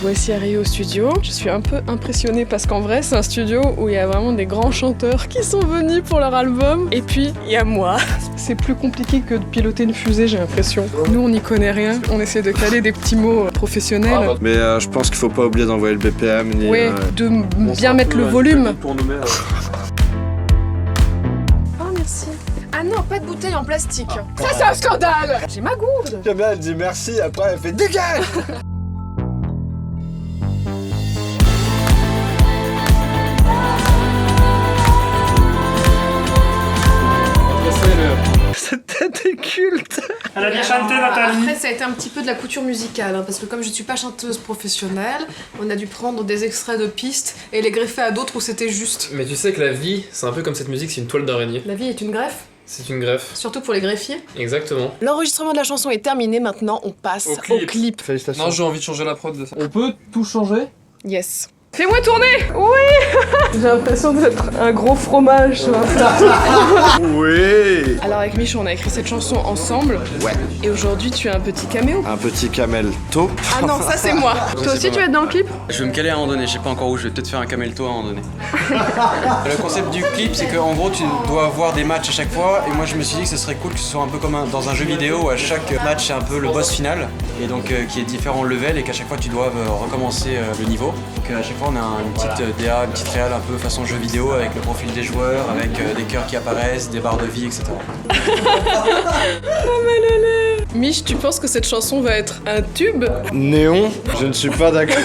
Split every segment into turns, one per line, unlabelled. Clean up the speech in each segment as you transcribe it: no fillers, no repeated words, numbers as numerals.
Voici arrivé au studio. Je suis un peu impressionnée parce qu'en vrai, c'est un studio où il y a vraiment des grands chanteurs qui sont venus pour leur album. Et puis, il y a moi. C'est plus compliqué que de piloter une fusée, j'ai l'impression. Nous, on n'y connaît rien. On essaie de caler des petits mots professionnels.
Mais je pense qu'il faut pas oublier d'envoyer le BPM. Ni,
ouais, de bien mettre le volume.
Pour nommer,
Oh, merci. Ah non, pas de bouteille en plastique. Ça, c'est un scandale. J'ai ma gourde.
J'aime bien, elle dit merci, après elle fait dégage. Cette tête est culte.
Elle a bien chanté, Nathalie.
Après, ça a été un petit peu de la couture musicale, hein, parce que comme je ne suis pas chanteuse professionnelle, on a dû prendre des extraits de pistes et les greffer à d'autres où c'était juste.
Mais tu sais que la vie, c'est un peu comme cette musique, c'est une toile d'araignée.
La vie est une greffe.
C'est une greffe.
Surtout pour les greffiers.
Exactement.
L'enregistrement de la chanson est terminé, maintenant on passe au clip.
Félicitations.
Non, j'ai envie de changer la prod de ça.
On peut tout changer?
Yes. Fais-moi tourner. Oui. J'ai l'impression d'être un gros fromage sur un plateau.
Oui.
Alors avec Mich, on a écrit cette chanson ensemble.
Ouais.
Et aujourd'hui, tu as un petit caméo.
Un petit camelto.
Ah non, ça c'est moi. Toi aussi, tu vas être dans le clip?
Je vais me caler à un moment donné, je sais pas encore où, je vais peut-être faire un camelto à un moment donné. Le concept du clip, c'est qu'en gros, tu dois voir des matchs à chaque fois, et moi je me suis dit que ce serait cool que ce soit un peu comme dans un jeu vidéo où à chaque match c'est un peu le boss final, et donc qui est différents levels, et qu'à chaque fois tu dois recommencer le niveau. Donc à chaque fois on a une petite DA, une petite réal un peu façon jeu vidéo avec le profil des joueurs, avec des cœurs qui apparaissent, des barres de vie, etc.
Mich, tu penses que cette chanson va être un tube?
Néon, je ne suis pas d'accord.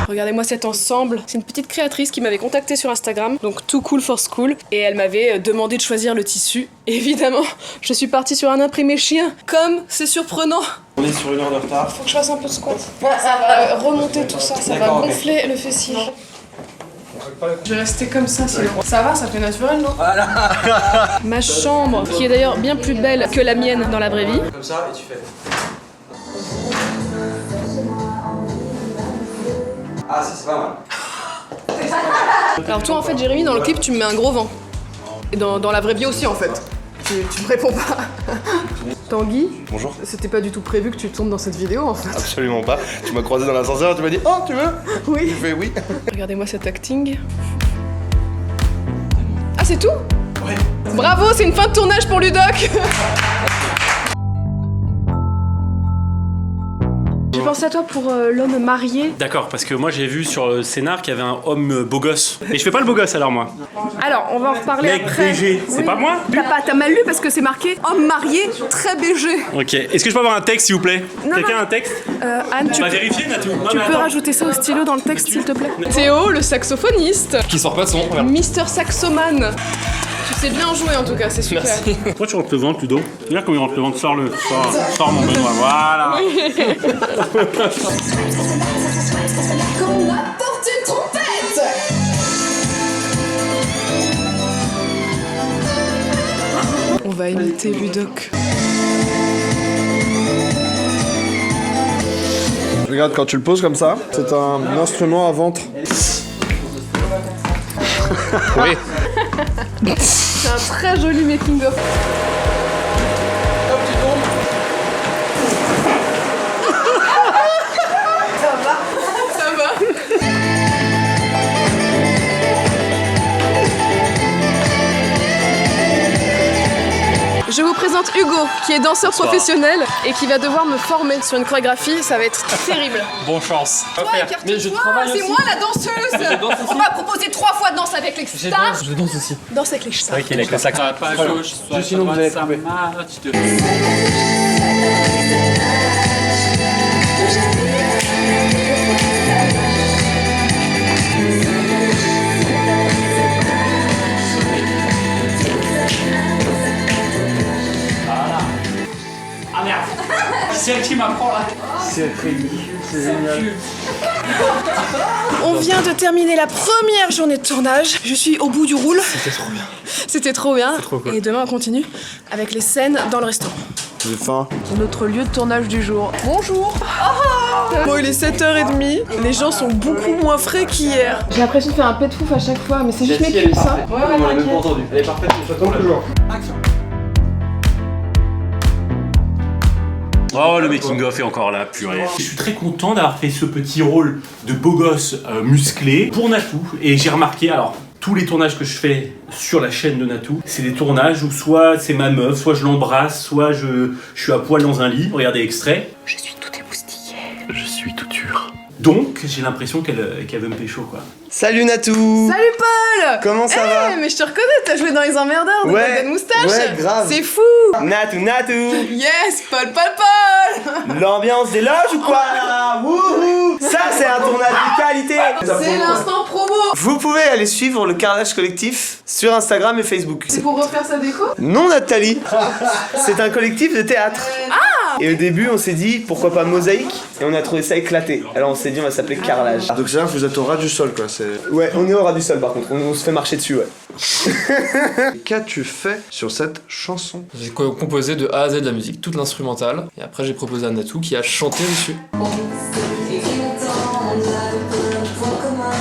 Regardez-moi cet ensemble. C'est une petite créatrice qui m'avait contactée sur Instagram, donc Too Cool for School, et elle m'avait demandé de choisir le tissu. Évidemment, je suis partie sur un imprimé chien. Comme c'est surprenant.
On est sur 1 heure de retard.
Faut que je fasse un peu de squat. Ça va remonter tout ça, ça va gonfler le fessier. Je vais rester comme ça sinon. Ça va, ça fait naturel, non? Voilà. Ma chambre, qui est d'ailleurs bien plus belle que la mienne dans la vraie vie.
Comme ça, et tu fais. Ah, ça c'est pas mal.
Alors toi en fait Jérémy, dans le clip tu me mets un gros vent. Et dans la vraie vie aussi en fait. Tu me réponds pas. Tanguy,
Bonjour.
c'était pas du tout prévu que tu tombes dans cette vidéo en fait.
Absolument pas. Tu m'as croisé dans l'ascenseur et tu m'as dit oh tu veux?
Oui.
Je fais oui.
Regardez-moi cet acting. Ah c'est tout?
Ouais.
Bravo, c'est une fin de tournage pour Ludoc. J'ai pensé à toi pour l'homme marié.
D'accord, parce que moi j'ai vu sur le scénar qu'il y avait un homme beau gosse. Et je fais pas le beau gosse alors moi.
Alors, on va en reparler
Mec
après.
BG, c'est pas moi?
T'as mal lu parce que c'est marqué homme marié très BG.
Ok, est-ce que je peux avoir un texte s'il vous plaît? Quelqu'un a un texte?
Anne, tu
On va vérifier Natou.
Tu peux rajouter ça au stylo dans le texte s'il te plaît. Théo, le saxophoniste.
Qui sort pas de son.
Mister Saxoman. Tu sais bien jouer en tout cas, c'est super.
Merci. Pourquoi tu rentres le ventre, Ludo? Regarde comment il rentre le ventre, sors mon Benoît, voilà.
Qu'on apporte une trompette.
On va imiter Ludoc.
Regarde quand tu le poses comme ça, c'est un instrument à ventre.
Oui.
C'est un très joli making-of. Ça va. Je vous présente Hugo, qui est danseur professionnel et qui va devoir me former sur une chorégraphie. Ça va être terrible.
Bonne chance.
Toi, écarte-toi, c'est moi la danseuse. On m'a proposé 3 fois de danse avec les stars.
Je danse aussi.
Danse avec les stars.
Ok, avec le sax.
Pas à gauche, soit à
sinon, vous
droite,
allez
ça
trouver.
marche. Ah merde. C'est elle qui m'apprend là.
C'est ridicule, c'est génial.
On vient de terminer la première journée de tournage. Je suis au bout du roule.
C'était trop bien.
C'était trop bien.
trop cool.
Et demain on continue avec les scènes dans le restaurant.
J'ai faim.
Notre lieu de tournage du jour. Bonjour. Bon, il est 7h30. Les gens sont beaucoup moins frais qu'hier. J'ai l'impression de faire un pet fouf à chaque fois, mais c'est juste mes culs ça. Ouais,
On l'a même pas
t'inquiète.
entendu. Elle est parfaite, une fois toujours.
Action.
Oh, le making-of est encore là, purée. Je suis très content d'avoir fait ce petit rôle de beau gosse musclé pour Natou. Et j'ai remarqué, alors, tous les tournages que je fais sur la chaîne de Natou, c'est des tournages où soit c'est ma meuf, soit je l'embrasse, soit je suis à poil dans un lit. Regardez l'extrait.
Je suis tout émoustillé.
Je suis tout dur. Donc, j'ai l'impression qu'elle veut me pécho, quoi.
Salut Natou.
Salut Paul.
Comment ça va?
Mais je te reconnais, t'as joué dans Les Emmerdeurs de
Ouais,
Golden Moustache.
ouais, grave.
C'est fou.
Natou.
Yes, Paul.
L'ambiance des loges ou quoi? Wouhou. Ça c'est un tournage de qualité.
C'est l'instant promo.
Vous pouvez aller suivre le Carrelage Collectif sur Instagram et Facebook.
C'est pour refaire sa déco?
Non Nathalie, c'est un collectif de théâtre. Et au début on s'est dit pourquoi pas mosaïque et on a trouvé ça éclaté. Alors on s'est dit on va s'appeler Carrelage.
Donc c'est là que vous êtes au ras du sol quoi.
Ouais, on est au ras du sol par contre, on se fait marcher dessus ouais.
Qu'as-tu fait sur cette chanson?
J'ai composé de A à Z de la musique, toute l'instrumentale. Et après j'ai proposé à Natou qui a chanté dessus.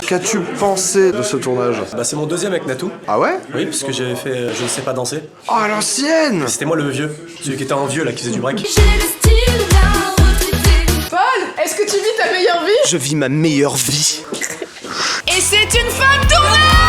Qu'as-tu pensé de ce tournage?
Bah c'est mon deuxième avec Natou.
Ah ouais?
Oui, parce que j'avais fait Je ne sais pas danser.
Oh l'ancienne!
C'était moi le vieux, celui qui était en vieux là, qui faisait du break.
J'ai le style d'un retraité.
Paul, est-ce que tu vis ta meilleure vie?
Je vis ma meilleure vie.
Et c'est une femme tournage.